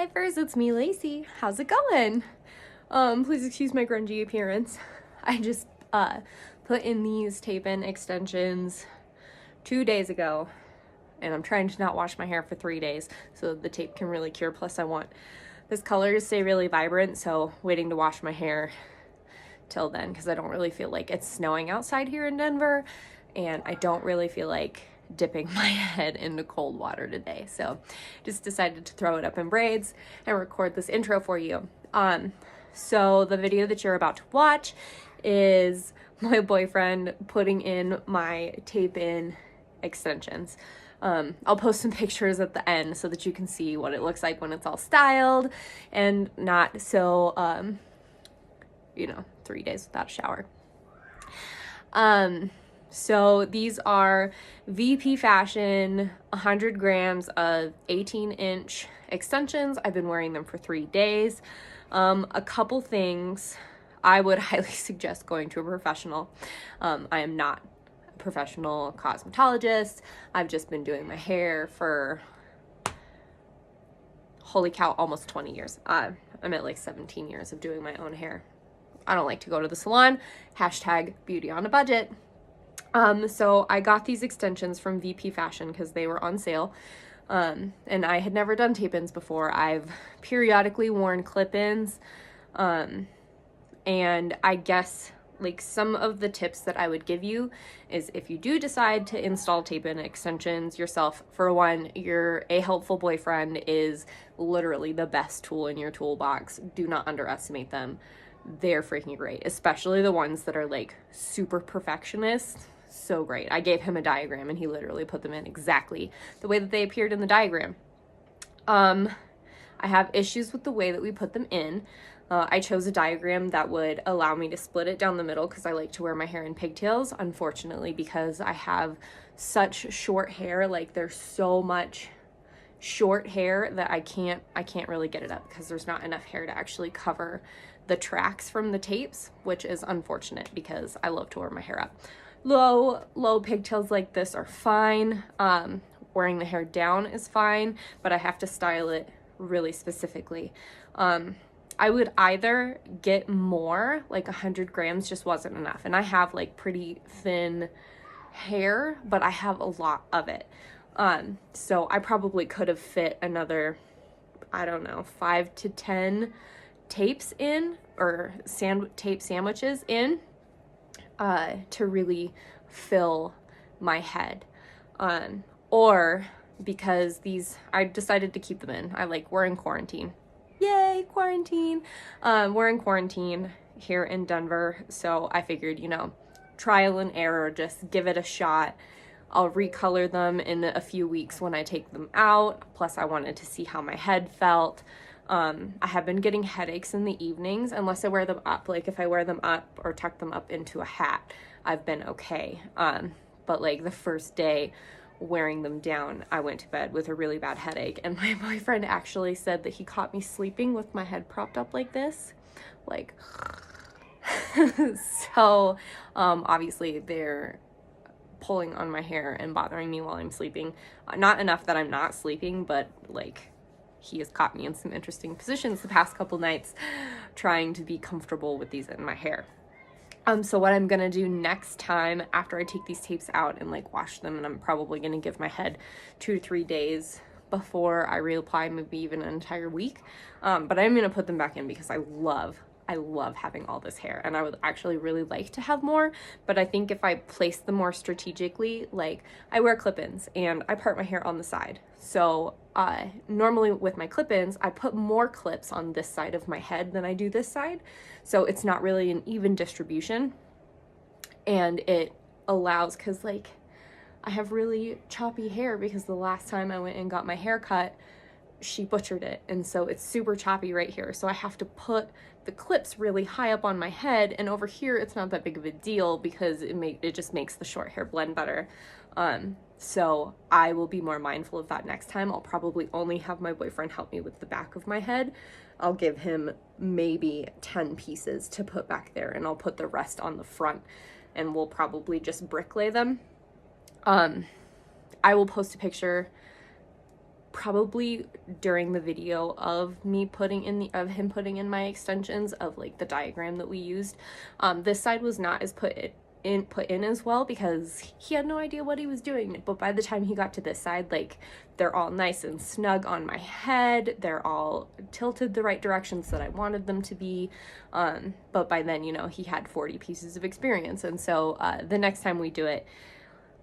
Lifers, it's me, Lacey. How's it going? Please excuse my grungy appearance. I just put in these tape-in extensions 2 days ago, and I'm trying to not wash my hair for 3 days so the tape can really cure. Plus I want this color to stay really vibrant, so waiting to wash my hair till then because I don't really feel like it's snowing outside here in Denver, and I don't really feel like dipping my head into cold water today. So just decided to throw it up in braids and record this intro for you. So the video that you're about to watch is my boyfriend putting in my tape-in extensions. I'll post some pictures at the end so that you can see what it looks like when it's all styled and not so, 3 days without a shower. So these are VP Fashion 100 grams of 18-inch extensions. I've been wearing them for 3 days. A couple things, I would highly suggest going to a professional. I am not a professional cosmetologist. I've just been doing my hair for, holy cow, almost 20 years. I'm at like 17 years of doing my own hair. I don't like to go to the salon. Hashtag beauty on a budget. So I got these extensions from VP Fashion because they were on sale. And I had never done tape-ins before. I've periodically worn clip-ins. And I guess like some of the tips that I would give you is if you do decide to install tape-in extensions yourself, for one, your A Helpful Boyfriend is literally the best tool in your toolbox. Do not underestimate them. They're freaking great, especially the ones that are like super perfectionist. So great. I gave him a diagram and he literally put them in exactly the way that they appeared in the diagram. I have issues with the way that we put them in. I chose a diagram that would allow me to split it down the middle because I like to wear my hair in pigtails. Unfortunately, because I have such short hair, like there's so much short hair that I can't really get it up because there's not enough hair to actually cover the tracks from the tapes, which is unfortunate because I love to wear my hair up. Low pigtails like this are fine. Wearing the hair down is fine, but I have to style it really specifically. I would either get more, like 100 grams just wasn't enough. And I have like pretty thin hair, but I have a lot of it. So I probably could have fit another, 5 to 10 tapes in, or tape sandwiches in, to really fill my head. Or because I decided to keep them in. We're in quarantine. Yay, quarantine. We're in quarantine here in Denver. So I figured, trial and error, just give it a shot. I'll recolor them in a few weeks when I take them out. Plus I wanted to see how my head felt. I have been getting headaches in the evenings unless I wear them up. Like if I wear them up or tuck them up into a hat, I've been okay. But like the first day wearing them down, I went to bed with a really bad headache. And my boyfriend actually said that he caught me sleeping with my head propped up like this. Like, so obviously they're pulling on my hair and bothering me while I'm sleeping. Not enough that I'm not sleeping, but like, he has caught me in some interesting positions the past couple nights trying to be comfortable with these in my hair. So what I'm gonna do next time after I take these tapes out and like wash them, and I'm probably gonna give my head 2 to 3 days before I reapply, maybe even an entire week. But I'm gonna put them back in because I love having all this hair, and I would actually really like to have more, but I think if I place them more strategically, like I wear clip-ins and I part my hair on the side. So normally with my clip-ins, I put more clips on this side of my head than I do this side. So it's not really an even distribution, and it allows, cause like I have really choppy hair because the last time I went and got my hair cut, she butchered it, and so it's super choppy right here. So I have to put the clips really high up on my head, and over here it's not that big of a deal because it just makes the short hair blend better. So I will be more mindful of that next time. I'll probably only have my boyfriend help me with the back of my head. I'll give him maybe 10 pieces to put back there, and I'll put the rest on the front, and we'll probably just bricklay them. I will post a picture probably during the video of him putting in my extensions, of like the diagram that we used. This side was not as put in as well because he had no idea what he was doing. But by the time he got to this side, like, they're all nice and snug on my head. They're all tilted the right directions that I wanted them to be. But by then, you know, he had 40 pieces of experience. And so the next time we do it,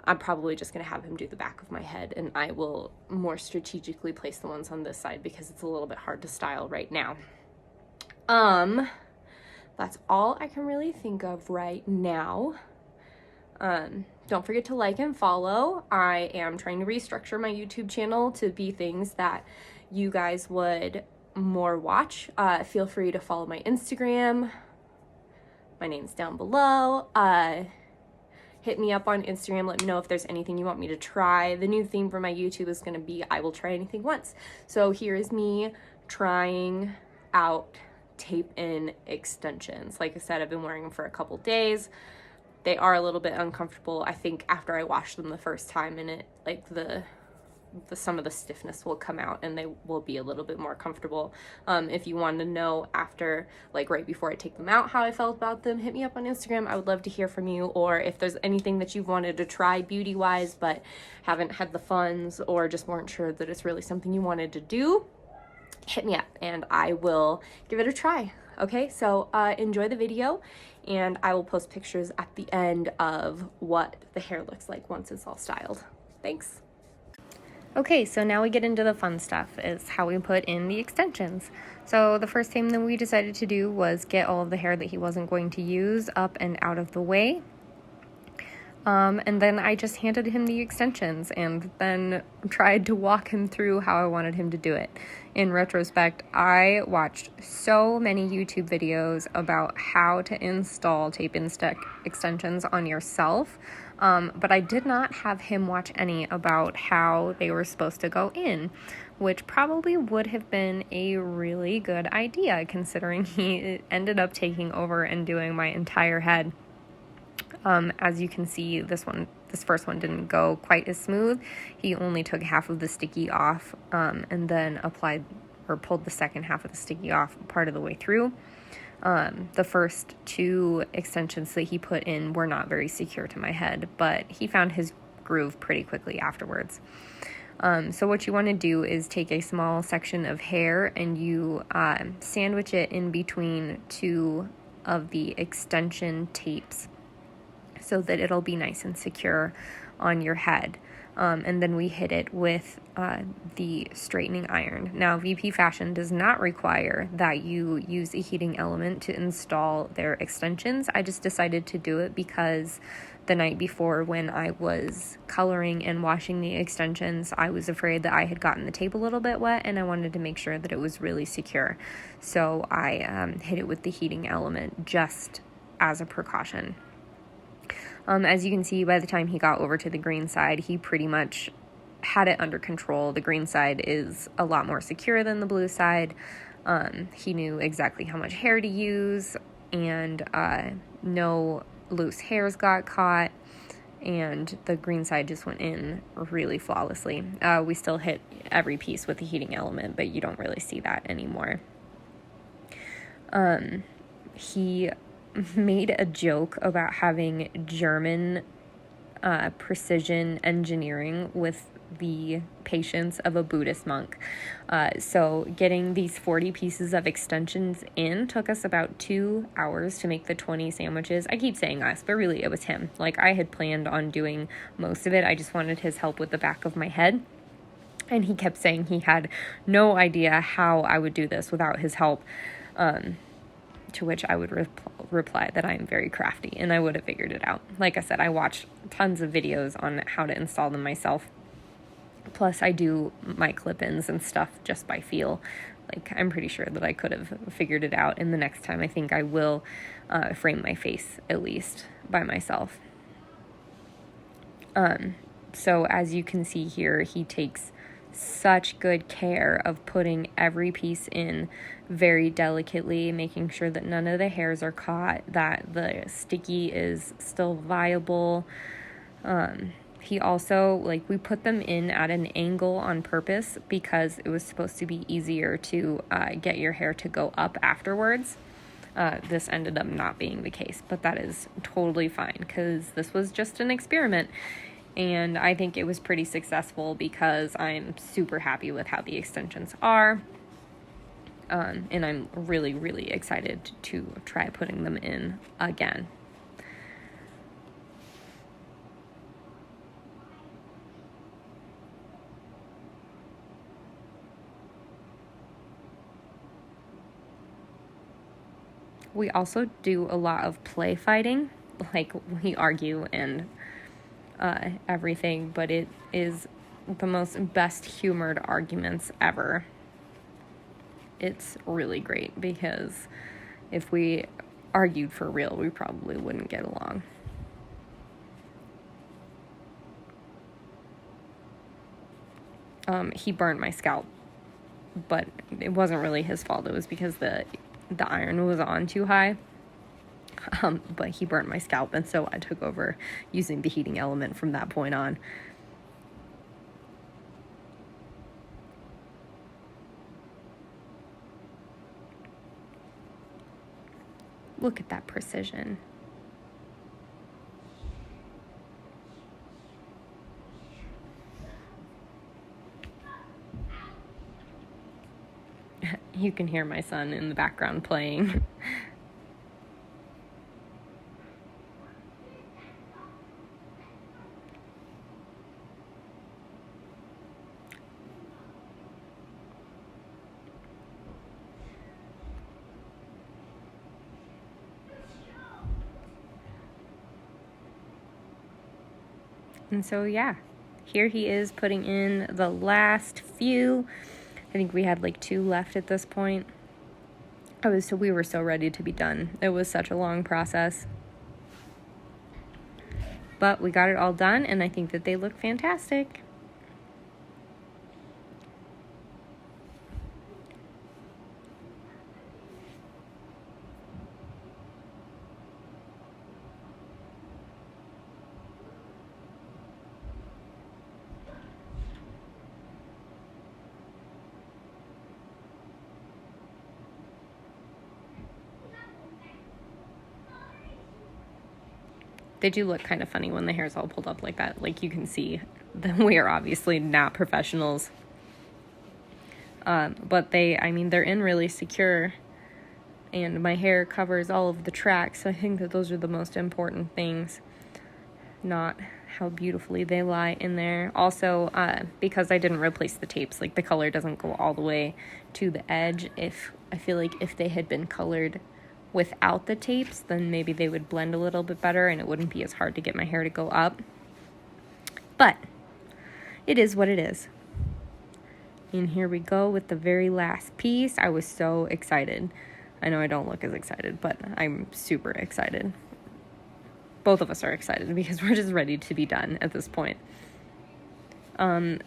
I'm probably just going to have him do the back of my head, and I will more strategically place the ones on this side because it's a little bit hard to style right now. That's all I can really think of right now. Don't forget to like and follow. I am trying to restructure my YouTube channel to be things that you guys would more watch. Feel free to follow my Instagram. My name's down below. Hit me up on Instagram. Let me know if there's anything you want me to try. The new theme for my YouTube is going to be I will try anything once. So here is me trying out tape-in extensions. Like I said, I've been wearing them for a couple days. They are a little bit uncomfortable. I think after I wash them the first time, and it, like, some of the stiffness will come out and they will be a little bit more comfortable. If you want to know after, like right before I take them out, how I felt about them, hit me up on Instagram. I would love to hear from you. Or if there's anything that you've wanted to try beauty wise but haven't had the funds, or just weren't sure that it's really something you wanted to do, hit me up and I will give it a try. Okay, so enjoy the video, and I will post pictures at the end of what the hair looks like once it's all styled. Thanks. Okay, so now we get into the fun stuff, is how we put in the extensions. So the first thing that we decided to do was get all of the hair that he wasn't going to use up and out of the way. And then I just handed him the extensions and then tried to walk him through how I wanted him to do it. In retrospect, I watched so many YouTube videos about how to install tape-in extensions on yourself, but I did not have him watch any about how they were supposed to go in, which probably would have been a really good idea considering he ended up taking over and doing my entire head. As you can see, this first one didn't go quite as smooth. He only took half of the sticky off, and then pulled the second half of the sticky off part of the way through. The first two extensions that he put in were not very secure to my head, but he found his groove pretty quickly afterwards. So what you want to do is take a small section of hair and you sandwich it in between two of the extension tapes, so that it'll be nice and secure on your head. And then we hit it with the straightening iron. Now, VP Fashion does not require that you use a heating element to install their extensions. I just decided to do it because the night before, when I was coloring and washing the extensions, I was afraid that I had gotten the tape a little bit wet, and I wanted to make sure that it was really secure. So I hit it with the heating element just as a precaution. As you can see, by the time he got over to the green side, he pretty much had it under control. The green side is a lot more secure than the blue side. He knew exactly how much hair to use, and no loose hairs got caught, and the green side just went in really flawlessly. We still hit every piece with the heating element, but you don't really see that anymore. He made a joke about having German precision engineering with the patience of a Buddhist monk. So getting these 40 pieces of extensions in took us about 2 hours to make the 20 sandwiches. I keep saying us, but really it was him. Like, I had planned on doing most of it. I just wanted his help with the back of my head. And he kept saying he had no idea how I would do this without his help. To which I would reply that I'm very crafty and I would have figured it out. Like I said, I watched tons of videos on how to install them myself. Plus, I do my clip-ins and stuff just by feel. Like, I'm pretty sure that I could have figured it out. And the next time, I think I will frame my face, at least, by myself. So as you can see here, he takes such good care of putting every piece in very delicately, making sure that none of the hairs are caught, that the sticky is still viable. He also, like, we put them in at an angle on purpose because it was supposed to be easier to get your hair to go up afterwards. This ended up not being the case, but that is totally fine because this was just an experiment. And I think it was pretty successful because I'm super happy with how the extensions are. And I'm really, really excited to try putting them in again. We also do a lot of play fighting, like we argue and everything, but it is the most best humored arguments ever. It's really great because if we argued for real, we probably wouldn't get along. He burned my scalp, but it wasn't really his fault. It was because the iron was on too high. But he burnt my scalp, and so I took over using the heating element from that point on. Look at that precision. You can hear my son in the background playing. And so, yeah, here he is putting in the last few. I think we had like 2 left at this point. We were so ready to be done. It was such a long process. But we got it all done, and I think that they look fantastic. They do look kind of funny when the hair's all pulled up like that. Like, you can see that we are obviously not professionals. But they're in really secure, and my hair covers all of the tracks. So I think that those are the most important things, not how beautifully they lie in there. Also, because I didn't replace the tapes, like, the color doesn't go all the way to the edge. I feel like if they had been colored without the tapes, then maybe they would blend a little bit better and it wouldn't be as hard to get my hair to go up. But it is what it is. And here we go with the very last piece. I was so excited. I know I don't look as excited, but I'm super excited. Both of us are excited because we're just ready to be done at this point.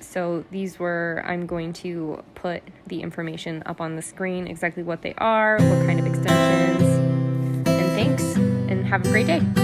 So I'm going to put the information up on the screen, exactly what they are, what kind of extensions, and thanks, and have a great day.